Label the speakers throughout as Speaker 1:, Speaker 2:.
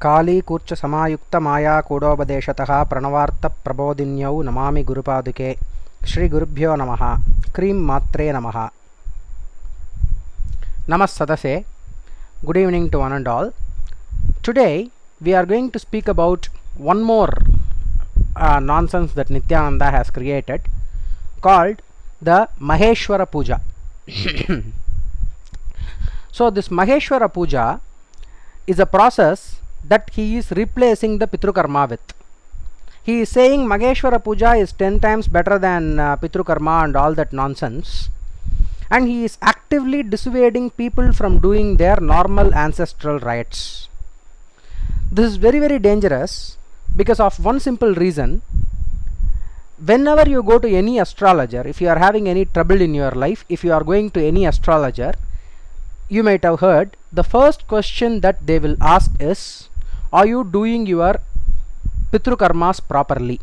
Speaker 1: काली कूर्च समायुक्त माया कूडोपदेशतः प्रणवार्थ प्रबोधिन्यौ नमामि गुरुपादुके श्री गुरुभ्यो नमः क्रीं मात्रे नमः नमः सदसे. Good evening to one and all. Today we are going to speak about one more nonsense that Nithyananda has created called the Mageshwara Puja. So this Mageshwara Puja is a process that he is replacing the Pitru Karma with. He is saying Mageshwara Puja is 10 times better than Pitru Karma and all that nonsense, and he is actively dissuading people from doing their normal ancestral rites. This is very, very dangerous because of one simple reason. Whenever you go to any astrologer, if you are having any trouble in your life, if you are going to any astrologer, you might have heard the first question that they will ask is, are you doing your Pitru Karmas properly?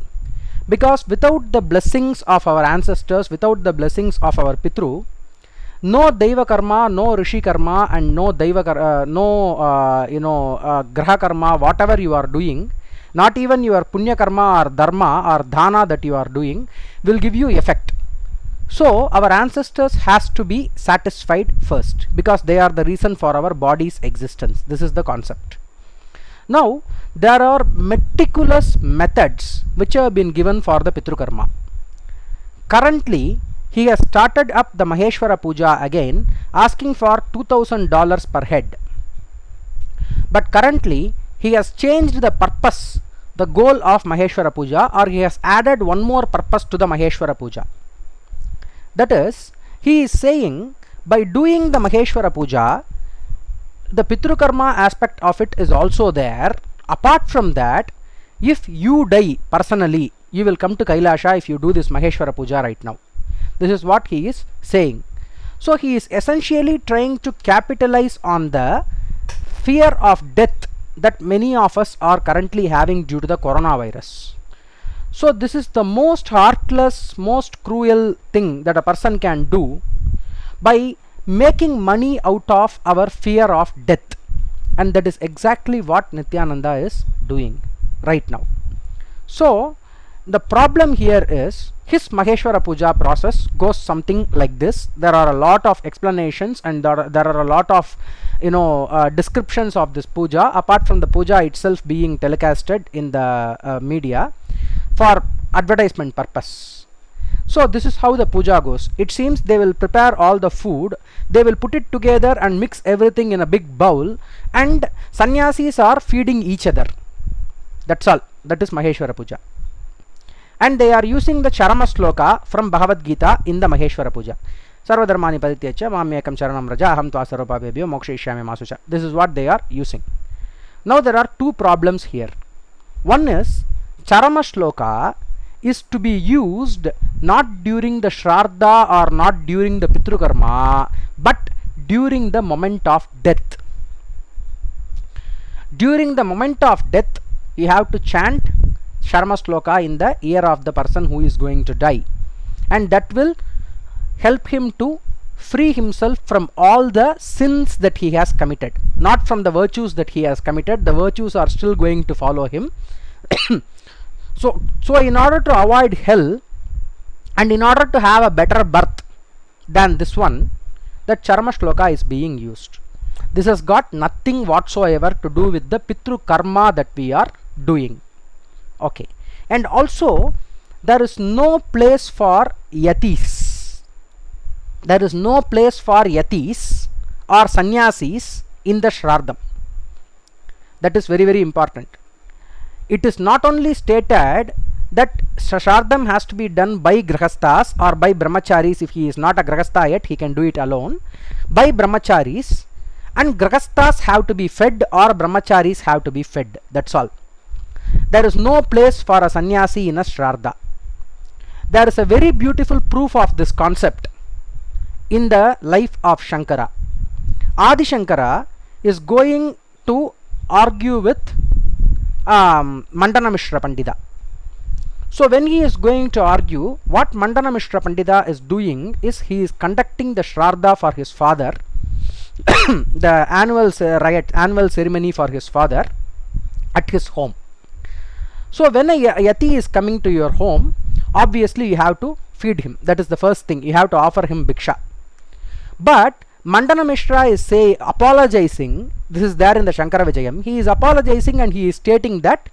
Speaker 1: Because without the blessings of our ancestors, without the blessings of our Pitru, no Daiva Karma, no Rishi Karma, and no Daiva Graha Karma, whatever you are doing, not even your Punya Karma or Dharma or Dhana that you are doing, will give you effect. So our ancestors has to be satisfied first, because they are the reason for our body's existence. This is the concept. Now there are meticulous methods which have been given for the Pitru Karma. Currently he has started up the Mageshwara Puja again, asking for $2,000 per head. But currently he has changed the purpose, the goal of Mageshwara Puja, or he has added one more purpose to the Mageshwara Puja. That is, he is saying by doing the Mageshwara Puja, the Pitru Karma aspect of it is also there. Apart from that, if you die personally, you will come to Kailasha if you do this Mageshwara Puja right now. This is what he is saying. So he is essentially trying to capitalize on the fear of death that many of us are currently having due to the coronavirus. So this is the most heartless, most cruel thing that a person can do by making money out of our fear of death, and that is exactly what Nithyananda is doing right now. So the problem here is his Mageshwara Puja process goes something like this. There are a lot of explanations and there are a lot of descriptions of this puja, apart from the puja itself being telecasted in the media for advertisement purpose. So this is how the puja goes. It seems they will prepare all the food, they will put it together and mix everything in a big bowl, and Sannyasis are feeding each other. That's all. That is Mageshwara Puja. And they are using the Charama Sloka from Bhagavad Gita in the Mageshwara Puja. Sarvadharmani Padityacha Mamyekam Charanam Raja Aham Tva Sarvapabhebhyo Mokshayishyami Masucha. This is what they are using. Now there are two problems here. One is, Charama Shloka is to be used not during the Śrāddha or not during the Pitru Karma, but during the moment of death. During the moment of death, you have to chant Charama Shloka in the ear of the person who is going to die, and that will help him to free himself from all the sins that he has committed, not from the virtues that he has committed. The virtues are still going to follow him. So in order to avoid hell and in order to have a better birth than this one, the Charama Shloka is being used. This has got nothing whatsoever to do with the Pitru Karma that we are doing. Okay. And also there is no place for yatis. There is no place for yatis or sannyasis in the Śrāddha. That is very, very important. It is not only stated that Śrāddha has to be done by grihasthas or by brahmacharis. If he is not a grihastha yet, he can do it alone. By brahmacharis, and grihasthas have to be fed or brahmacharis have to be fed. That's all. There is no place for a sannyasi in a Śrāddha. There is a very beautiful proof of this concept in the life of Shankara. Adi Shankara is going to argue with Mandana Mishra Pandita. So when he is going to argue, what Mandana Mishra Pandita is doing is he is conducting the Śrāddha for his father, the annual ceremony for his father, at his home. So when a yati is coming to your home, obviously you have to feed him. That is the first thing. You have to offer him bhiksha. But Mandana Mishra is apologizing. This is there in the Shankara Vijayam. He is apologizing and he is stating that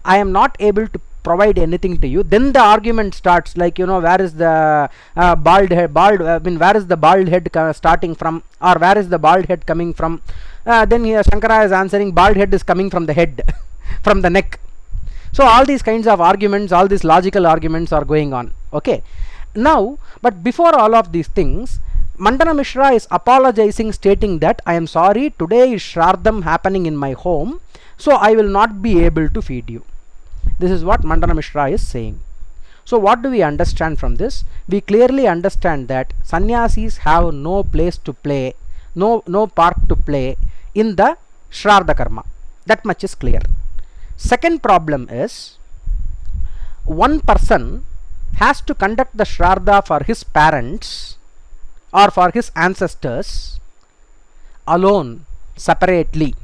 Speaker 1: I am not able to provide anything to you. Then the argument starts, like, where is the bald head? Where is the bald head starting from, or where is the bald head coming from? Then here Shankara is answering, bald head is coming from the head, from the neck. So all these kinds of arguments, all these logical arguments are going on. Okay. Now, but before all of these things, Mandana Mishra is apologizing, stating that I am sorry, today is Śrāddham happening in my home, so I will not be able to feed you. This is what Mandana Mishra is saying. So what do we understand from this? We clearly understand that Sannyasis have no place to play, no part to play in the Śrāddha karma. That much is clear. Second problem is, one person has to conduct the Śrāddha for his parents or for his ancestors alone, separately.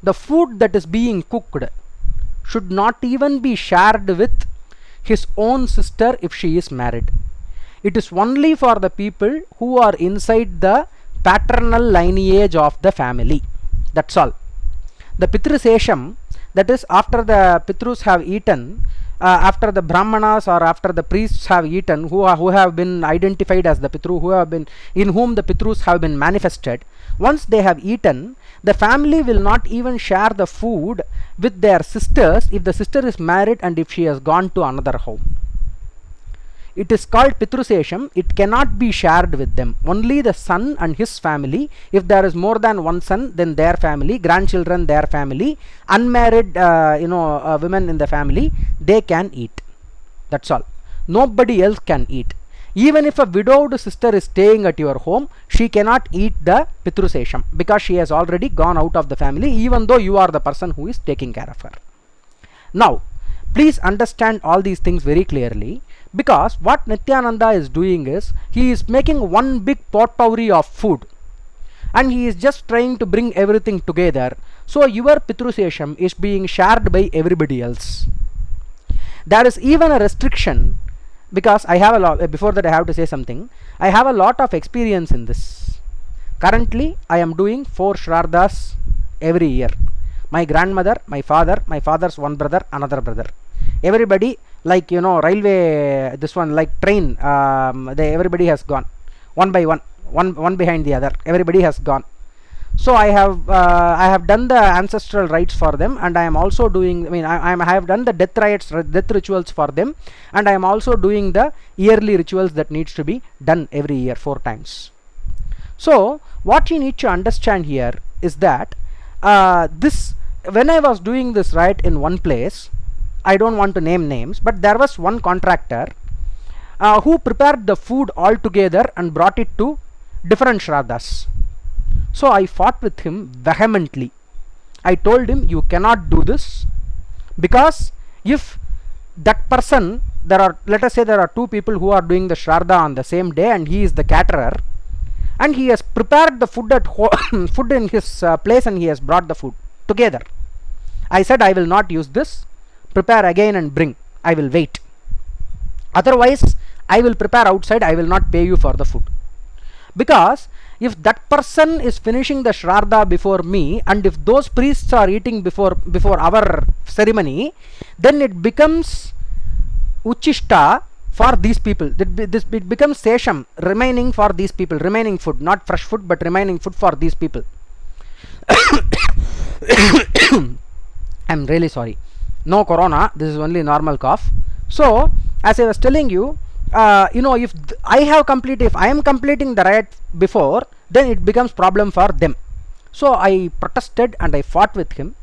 Speaker 1: The food that is being cooked should not even be shared with his own sister if she is married. It is only for the people who are inside the paternal lineage of the family. That's all. The Pitru sesham, that is after the Pitrus have eaten, after the Brāhmanas or after the priests have eaten, who have been identified as the Pitru, in whom the Pitrus have been manifested, once they have eaten, the family will not even share the food with their sisters if the sister is married and if she has gone to another home. It is called Pitru sesham. It cannot be shared with them. Only the son and his family. If there is more than one son, then their family, grandchildren, their family, unmarried women in the family, they can eat. That's all. Nobody else can eat. Even if a widowed sister is staying at your home, she cannot eat the Pitru sesham because she has already gone out of the family, even though you are the person who is taking care of her. Now, please understand all these things very clearly, because what Nithyananda is doing is, he is making one big potpourri of food and he is just trying to bring everything together. So your Pitru sesham is being shared by everybody else. There is even a restriction, because I have a lot, before that I have to say something. I have a lot of experience in this. Currently I am doing 4 shrarddhas every year. My grandmother, my father, my father's one brother, another brother. Everybody, like railway, this one, like train, everybody has gone. One by one, one behind the other. Everybody has gone. So I have done the ancestral rites for them, and I am also doing, I have done the death rituals for them, and I am also doing the yearly rituals that needs to be done every year 4 times. So what you need to understand here is that when I was doing this rite in one place, I don't want to name names, but there was one contractor who prepared the food all together and brought it to different shraddhas. So I fought with him vehemently. I told him, you cannot do this, because if that person, let us say there are 2 people who are doing the Śrāddha on the same day, and he is the caterer, and he has prepared the food food in his place, and he has brought the food together. I said, I will not use this. Prepare again and bring. I will wait. Otherwise, I will prepare outside. I will not pay you for the food. Because if that person is finishing the Śrāddha before me, and if those priests are eating before our ceremony, then it becomes uchishta for these people. It becomes sesham, remaining for these people, remaining food, not fresh food, but remaining food for these people. I'm really sorry. No corona, this is only normal cough. So as I was telling you, if I am completing the rite before, then it becomes problem for them. So I protested and I fought with him,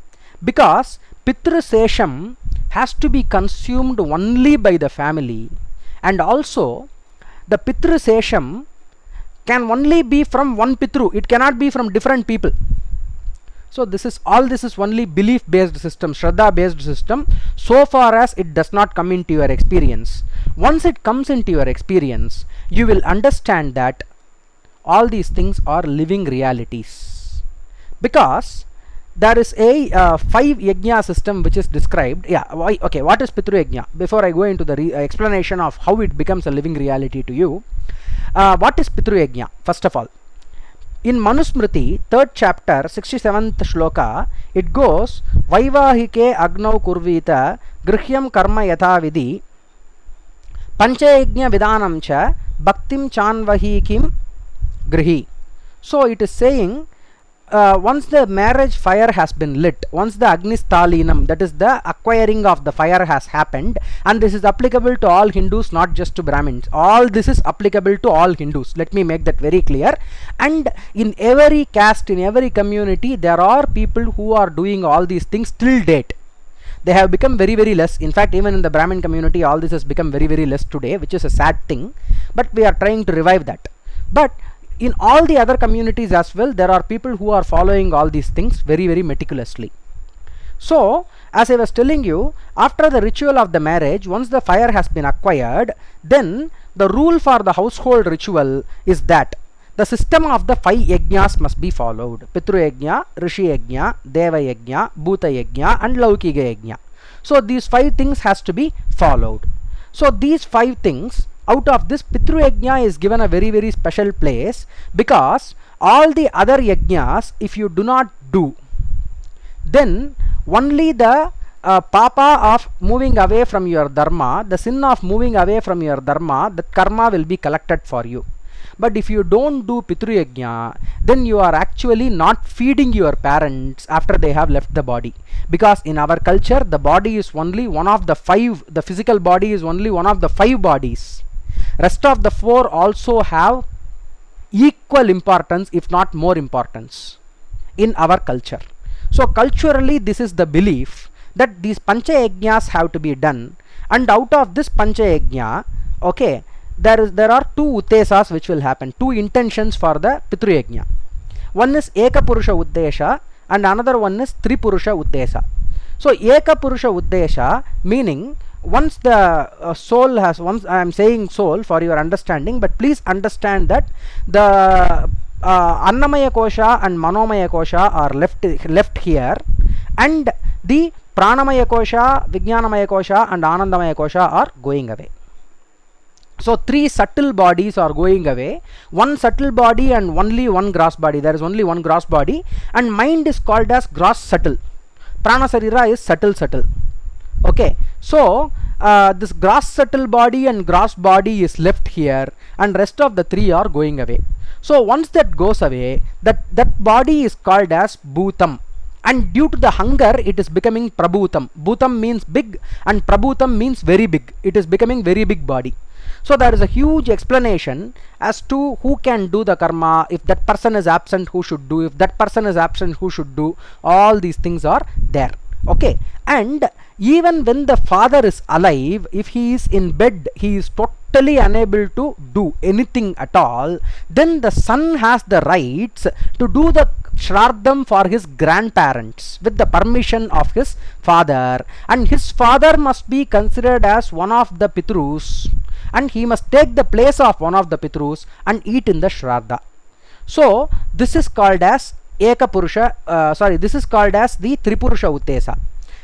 Speaker 1: because Pitru sesham has to be consumed only by the family, and also the Pitru sesham can only be from one Pitru. It cannot be from different people. So this is only belief based system, Śrāddha based system, so far as it does not come into your experience. Once it comes into your experience, you will understand that all these things are living realities. Because there is a 5 yajna system which is described. Yeah, why? Okay, what is Pitru yajna? Before I go into the explanation of how it becomes a living reality to you, what is Pitru yajna? First of all, in Manusmrithi, 3rd chapter, 67th shloka, it goes, Vaivahike agnau kurvita grihyam karma yatha vidhi panchayajna vidanam cha bhaktim chanvahikim grihi. So it is saying, once the marriage fire has been lit, once the agnistalinam, that is the acquiring of the fire has happened, and this is applicable to all Hindus, not just to Brahmins. All this is applicable to all Hindus. Let me make that very clear. And in every caste, in every community, there are people who are doing all these things till date. They have become very, very less. In fact, even in the Brahmin community, all this has become very, very less today, which is a sad thing. But we are trying to revive that. But in all the other communities as well, there are people who are following all these things very, very meticulously. So, as I was telling you, after the ritual of the marriage, once the fire has been acquired, then the rule for the household ritual is that the system of the 5 yajnas must be followed. Pitru yajna, Rishi yajna, Deva yajna, Bhuta yajna and Laukika yajna. So, these 5 things has to be followed. So, these 5 things, out of this, Pitru yajna is given a very, very special place, because all the other yajnas, if you do not do, then only the papa of moving away from your dharma, the sin of moving away from your dharma, that karma will be collected for you. But if you don't do Pitru yajna, then you are actually not feeding your parents after they have left the body. Because in our culture, the body is only one of the 5, the physical body is only one of the 5 bodies. Rest of the 4 also have equal importance, if not more importance, in our culture. So culturally, this is the belief that these pancha yajnas have to be done, and out of this pancha yajna, okay, there are 2 uddesas which will happen, 2 intentions for the Pitru yajna. One is Eka Purusha Uddesha and another one is Tripurusha Uddesha. So Eka Purusha Uddesha, meaning once the soul has, once I am saying soul for your understanding, but please understand that the Annamaya Kosha and Manomaya Kosha are left here, and the Pranamaya Kosha, Vijnanamaya Kosha and Anandamaya Kosha are going away. So 3 subtle bodies are going away, 1 subtle body and only 1 gross body. There is only 1 gross body, and mind is called as gross subtle. Prana Sarira is subtle. Okay, so this gross subtle body and gross body is left here, and rest of the 3 are going away. So once that goes away, that body is called as Bhutam, and due to the hunger, it is becoming Prabhutam. Bhutam means big and Prabhutam means very big. It is becoming very big body. So there is a huge explanation as to who can do the karma. If that person is absent, who should do? If that person is absent, who should do? All these things are there. Okay, and even when the father is alive, if he is in bed, he is totally unable to do anything at all, then the son has the rights to do the shrarddham for his grandparents with the permission of his father, and his father must be considered as one of the Pitrus, and he must take the place of one of the Pitrus and eat in the Śrāddha. So this is called as Eka Purusha, this is called as the Tripurusha Uddesa.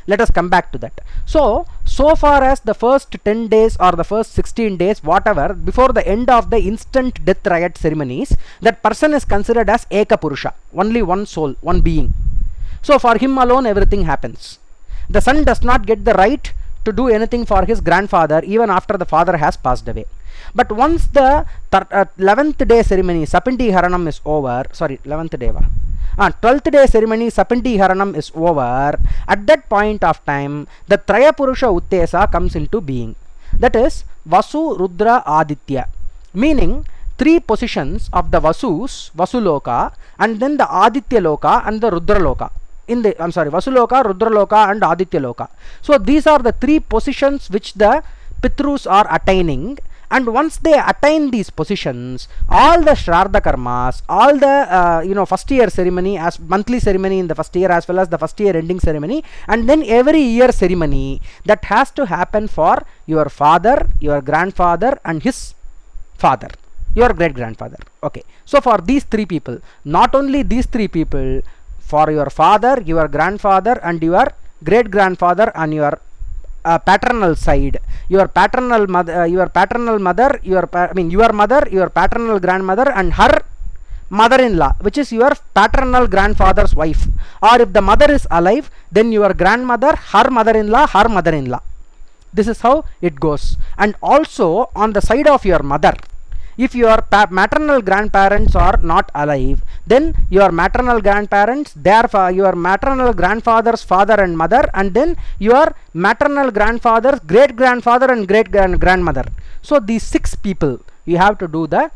Speaker 1: Let us come back to that. So far as the first 10 days or the first 16 days, whatever, before the end of the instant death riot ceremonies, that person is considered as Eka Purusha, only one soul, one being. So for him alone everything happens. The son does not get the right to do anything for his grandfather even after the father has passed away. But once the 11th day ceremony, Sapinti Haranam is over, 11th day, 12th day ceremony, Sapinti Haranam is over, at that point of time, the Traya Purusha Uttesa comes into being. That is Vasu, Rudra, Aditya, meaning 3 positions of the Vasus, Vasuloka, and then the Aditya Loka and the Rudra Loka. Vasuloka, Rudra Loka and Aditya Loka. So these are the 3 positions which the Pitrus are attaining, and once they attain these positions, all the Śrāddha karmas, all the first year ceremony, as monthly ceremony in the first year as well as the first year ending ceremony, and then every year ceremony, that has to happen for your father, your grandfather and his father, your great grandfather. Okay, so for these 3 people, not only these 3 people, for your father, your grandfather and your great grandfather on your paternal side, your paternal mother, your mother, your paternal grandmother and her mother-in-law, which is your paternal grandfather's wife, or if the mother is alive, then your grandmother, her mother-in-law, her mother-in-law. This is how it goes. And also on the side of your mother, if your maternal grandparents are not alive, then your maternal grandparents, your maternal grandfather's father and mother, and then your maternal grandfather's great grandfather and great grandmother. So these 6 people you have to do the,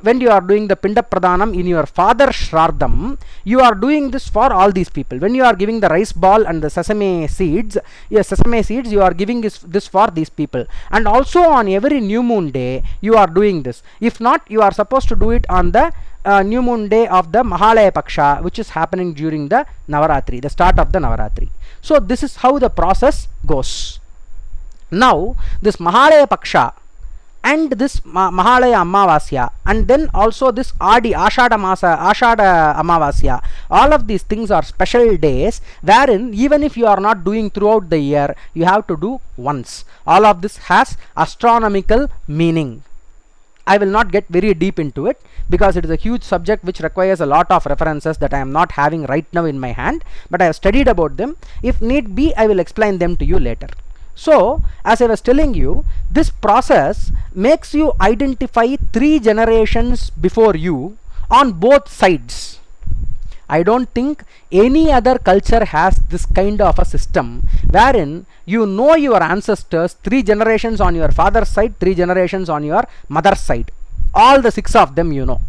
Speaker 1: when you are doing the Pinda Pradhanam in your father's Shraddham, you are doing this for all these people. When you are giving the rice ball and the sesame seeds, you are giving this for these people. And also on every new moon day, you are doing this. If not, you are supposed to do it on the new moon day of the Mahalaya Paksha, which is happening during the Navaratri, the start of the Navaratri. So this is how the process goes. Now, this Mahalaya Paksha and this Mahalaya Amavasya, and then also this Ashada Amavasya, all of these things are special days wherein even if you are not doing throughout the year, you have to do once. All of this has astronomical meaning. I will not get very deep into it because it is a huge subject which requires a lot of references that I am not having right now in my hand, but I have studied about them. If need be, I will explain them to you later. So, as I was telling you, this process makes you identify 3 generations before you on both sides. I don't think any other culture has this kind of a system wherein you know your ancestors 3 generations on your father's side, 3 generations on your mother's side. All the 6 of them you know.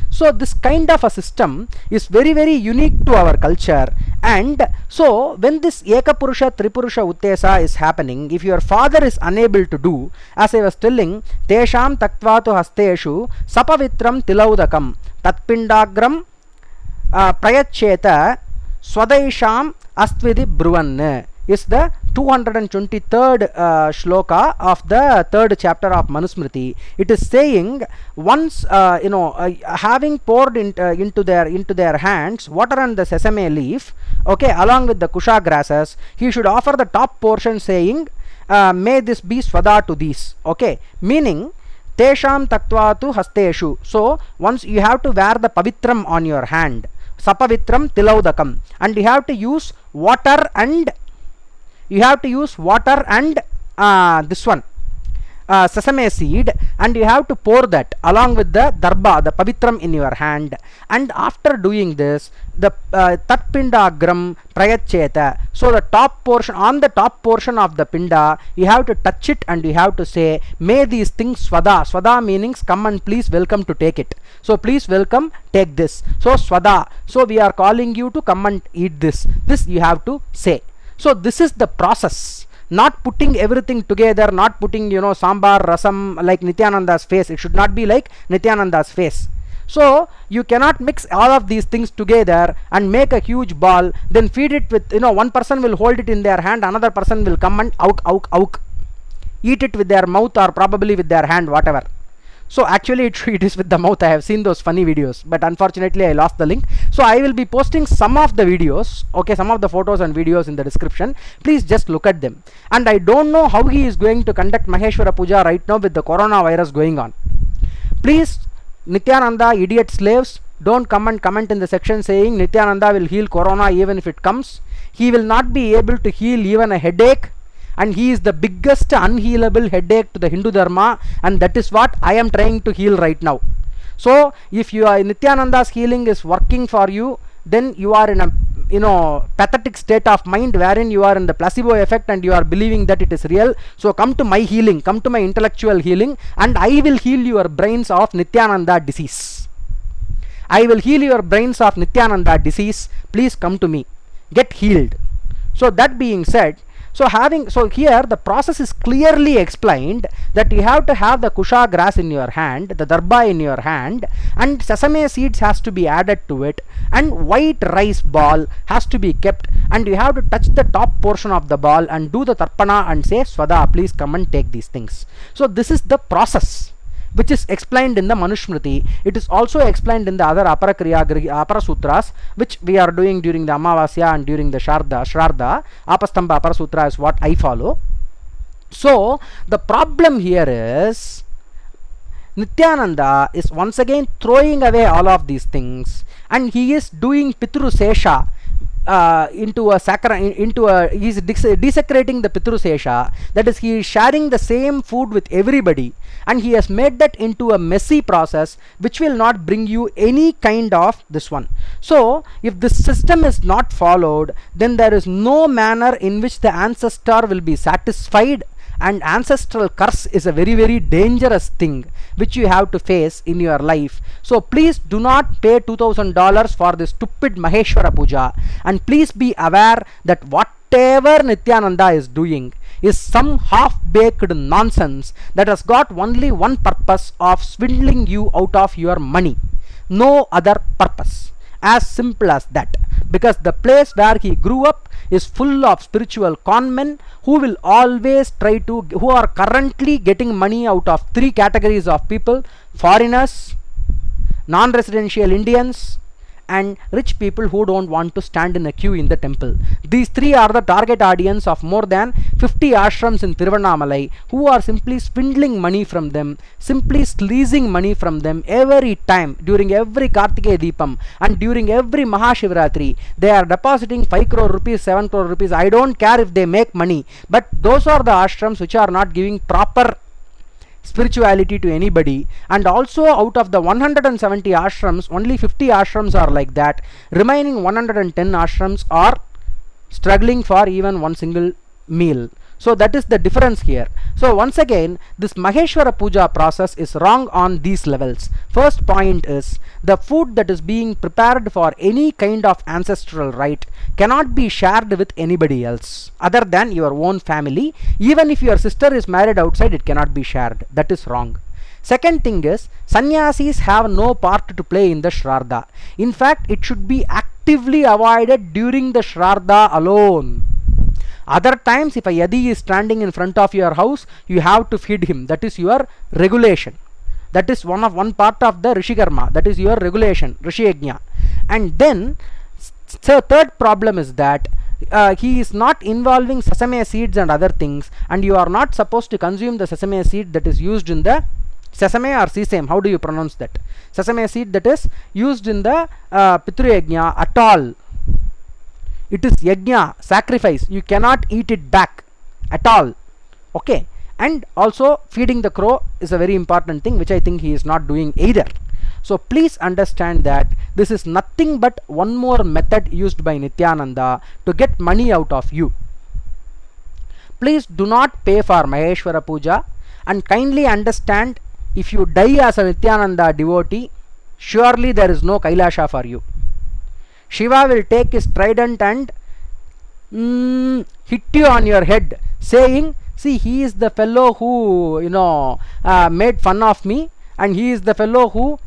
Speaker 1: So this kind of a system is very, very unique to our culture. And so when this Ekapurusha Tripurusha Uttesa is happening, if your father is unable to do, as I was telling, Tesham Taktvatu Hasteshu Sapavitram Tilaudakam Tatpindagram Prayacheta Swadaisham Astvidi Bruvan is the 223rd shloka of the 3rd chapter of Manusmrithi. It is saying, once having poured into their hands water and the sesame leaf, okay, along with the kusha grasses, he should offer the top portion saying, may this be swada to these. Okay, meaning tesham taktvatu hasteshu. So once you have to wear the pavitram on your hand, sapavitram tilaudakam, and you have to use water and this one sesame seed, and you have to pour that along with the darba, the pavitram in your hand. And after doing this, the tatpindagram prayacheta, so the top portion, on the top portion of the pinda, you have to touch it and you have to say, may these things swada meanings come and please welcome to take it. So please welcome, take this. So swada, so we are calling you to come and eat this you have to say. So this is the process, not putting everything together, not putting sambar, rasam like Nithyananda's face. It should not be like Nithyananda's face. So you cannot mix all of these things together and make a huge ball, then feed it with, one person will hold it in their hand, another person will come and auk, eat it with their mouth or probably with their hand, whatever. So actually it is with the mouth. I have seen those funny videos, but unfortunately I lost the link. So I will be posting some of the videos, okay, some of the photos and videos in the description. Please just look at them. And I don't know how he is going to conduct Mageshwara Puja right now with the coronavirus going on. Please, Nithyananda, idiot slaves, don't come and comment in the section saying Nithyananda will heal corona even if it comes. He will not be able to heal even a headache. And he is the biggest unhealable headache to the Hindu Dharma, and that is what I am trying to heal right now. So if you are Nithyananda's healing is working for you, then you are in a pathetic state of mind wherein you are in the placebo effect and you are believing that it is real. So come to my healing, come to my intellectual healing, and I will heal your brains of Nithyananda disease. I will heal your brains of Nithyananda disease. Please come to me, get healed. So that being said, so here the process is clearly explained that you have to have the kusha grass in your hand, the darba in your hand, and sesame seeds has to be added to it, and white rice ball has to be kept, and you have to touch the top portion of the ball and do the tarpana and say swada, please come and take these things. So this is the process. which is explained in the Manusmrithi. It is also explained in the other Apara Sutras, which we are doing during the Amavasya and during the Shraddha. Apastamba Apara Sutra is what I follow. So the problem here is Nithyananda is once again throwing away all of these things, and he is doing Pitru Sesha he is desecrating the Pitru Sesha. That is, he is sharing the same food with everybody, and he has made that into a messy process which will not bring you any kind of this one. So if this system is not followed, then there is no manner in which the ancestor will be satisfied, and ancestral curse is a very, very dangerous thing which you have to face in your life. So please do not pay $2,000 for this stupid Mageshwara Puja, and please be aware that whatever Nithyananda is doing is some half-baked nonsense that has got only one purpose of swindling you out of your money. No other purpose. As simple as that. Because the place where he grew up is full of spiritual conmen who will always try to, who are currently getting money out of three categories of people: foreigners, non-residential Indians, and rich people who don't want to stand in a queue in the temple. These three are the target audience of more than 50 ashrams in Tiruvannamalai, who are simply swindling money from them, simply sleazing money from them every time during every Kartikeya Deepam and during every Mahashivratri. They are depositing 5 crore rupees, 7 crore rupees. I don't care if they make money, but those are the ashrams which are not giving proper spirituality to anybody. And also, out of the 170 ashrams, only 50 ashrams are like that. Remaining 110 ashrams are struggling for even one single meal. So that is the difference here. So once again, this Mageshwara Puja process is wrong on these levels. First point is, the food that is being prepared for any kind of ancestral rite cannot be shared with anybody else other than your own family. Even if your sister is married outside, it cannot be shared. That is wrong. Second thing is, Sannyasis have no part to play in the Śrāddha. In fact, it should be actively avoided during the Śrāddha alone. Other times, if a yadhi is standing in front of your house, you have to feed him. That is your regulation. That is one part of the Rishi Karma. That is your regulation, Rishi Yajna. And then, third problem is that he is not involving sesame seeds and other things, and you are not supposed to consume the sesame seed that is used in the sesame or sesame. How do you pronounce that? Sesame seed that is used in the Pitru Yajna at all. It is yajna, sacrifice. You cannot eat it back at all. Okay. And also, feeding the crow is a very important thing, which I think he is not doing either. So please understand that this is nothing but one more method used by Nithyananda to get money out of you. Please do not pay for Mageshwara Puja, and kindly understand, if you die as a Nithyananda devotee, surely there is no Kailasha for you. Shiva will take his trident and hit you on your head, saying, see, he is the fellow who made fun of me, and he is the fellow who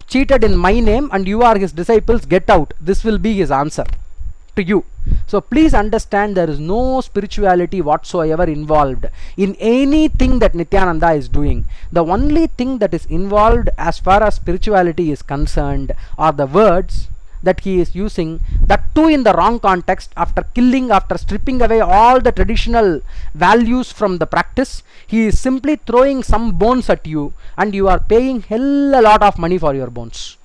Speaker 1: cheated in my name, and you are his disciples, get out. This will be his answer to you. So please understand, there is no spirituality whatsoever involved in anything that Nithyananda is doing. The only thing that is involved as far as spirituality is concerned are the words that he is using, that too in the wrong context, after stripping away all the traditional values from the practice. He is simply throwing some bones at you, and you are paying hell a lot of money for your bones.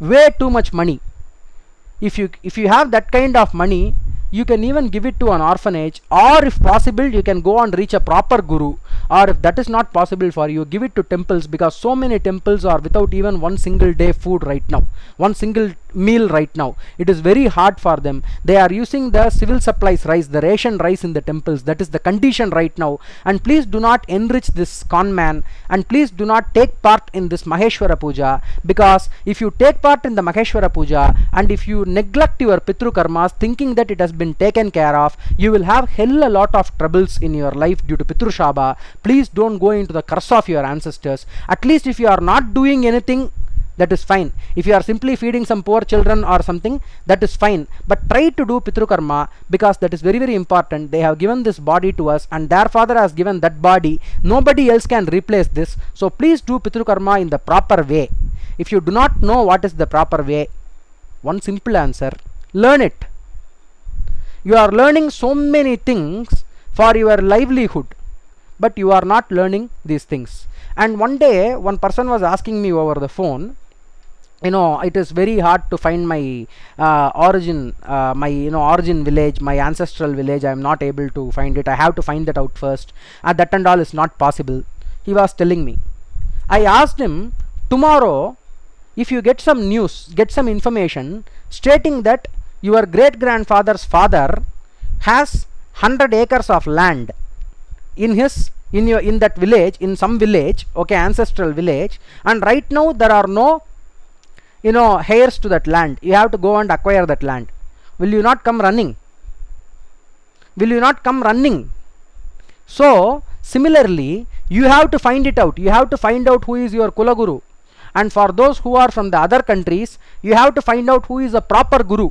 Speaker 1: Way too much money. If you have that kind of money, you can even give it to an orphanage, or if possible, you can go and reach a proper guru, or if that is not possible for you, give it to temples, because so many temples are without even one single day food right now, one single meal right now. It is very hard for them. They are using the civil supplies rice, the ration rice in the temples. That is the condition right now. And please do not enrich this con man, and please do not take part in this Mageshwara Puja, because if you take part in the Mageshwara Puja and if you neglect your Pitru karmas thinking that it has been taken care of, you will have hell a lot of troubles in your life due to Pitru Shaba. Please don't go into the curse of your ancestors. At least if you are not doing anything that is fine. If you are simply feeding some poor children or something, that is fine. But try to do Pitru Karma, because that is very, very important. They have given this body to us, and their father has given that body. Nobody else can replace this. So please do Pitru Karma in the proper way. If you do not know what is the proper way, one simple answer: learn it. You are learning so many things for your livelihood, but you are not learning these things. And one day, one person was asking me over the phone, it is very hard to find my origin village, my ancestral village. I am not able to find it. I have to find that out first. That and all is not possible. He was telling me. I asked him, tomorrow, if you get some news, get some information stating that your great grandfather's father has 100 acres of land in that village, in some village, okay, ancestral village, and right now there are no heirs to that land. You have to go and acquire that land. Will you not come running? Will you not come running? So similarly, you have to find it out. You have to find out who is your Kulaguru. And for those who are from the other countries, you have to find out who is a proper guru.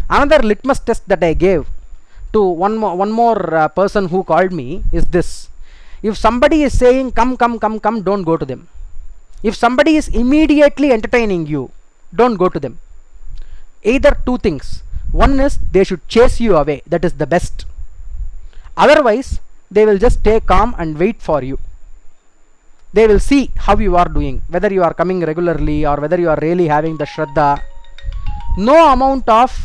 Speaker 1: Another litmus test that I gave to one more person who called me is this: if somebody is saying come, don't go to them. If somebody is immediately entertaining you, don't go to them. Either two things: one is they should chase you away, that is the best. Otherwise, they will just stay calm and wait for you. They will see how you are doing, whether you are coming regularly or whether you are really having the Śrāddha. No amount of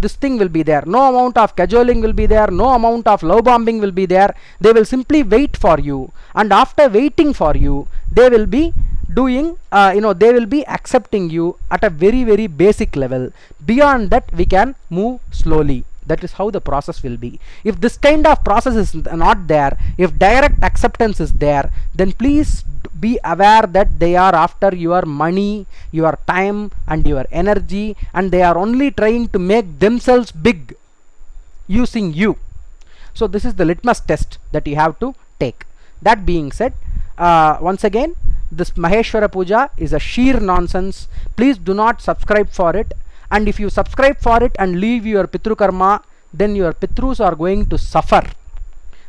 Speaker 1: this thing will be there. No amount of cajoling will be there. No amount of love bombing will be there. They will simply wait for you, and after waiting for you, they will be doing, they will be accepting you at a very, very basic level. Beyond that, we can move slowly. That is how the process will be. If this kind of process is not there, if direct acceptance is there, then please be aware that they are after your money, your time and your energy, and they are only trying to make themselves big using you. So this is the litmus test that you have to take. That being said, once again, this Mageshwara Puja is a sheer nonsense. Please do not subscribe for it. And if you subscribe for it and leave your Pitru Karma, then your Pitrus are going to suffer.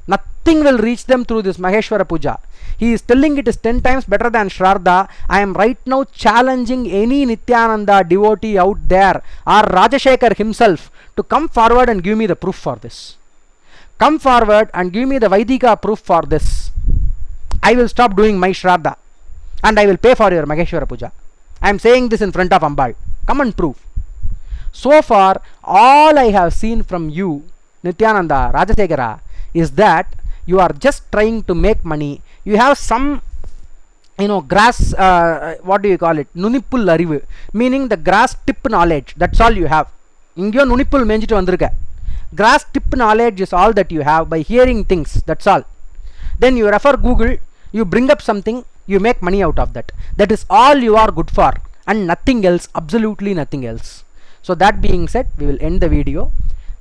Speaker 1: Nothing will reach them through this Mageshwara Puja. He is telling it is 10 times better than Śrāddha. I am right now challenging any Nithyananda devotee out there, or Rajashekar himself, to come forward and give me the proof for this. Come forward and give me the Vaidika proof for this. I will stop doing my Śrāddha and I will pay for your Mageshwara Puja. I am saying this in front of Ambal. Come and prove. So far, all I have seen from you, Nithyananda, Rajasekara, is that you are just trying to make money. You have some, grass, what do you call it? Nunippul arivu, meaning the grass tip knowledge. That's all you have. Ingyo nunippul menjitu vandirukka. Grass tip knowledge is all that you have by hearing things. That's all. Then you refer Google, you bring up something, you make money out of that. That is all you are good for, and nothing else, absolutely nothing else. So that being said, we will end the video.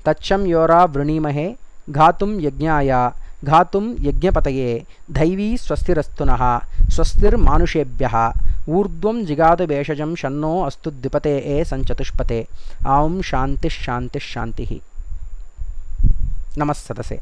Speaker 1: Tacham yora vrunimahe ghatum yajnaya ghatum yajnapataye dhaivi swastirastunaha swastir manushebhyaha urdvam jigadu beshajam shanno astu dipate e sanchatushpate aum shanti shanti shantihi. Namaste.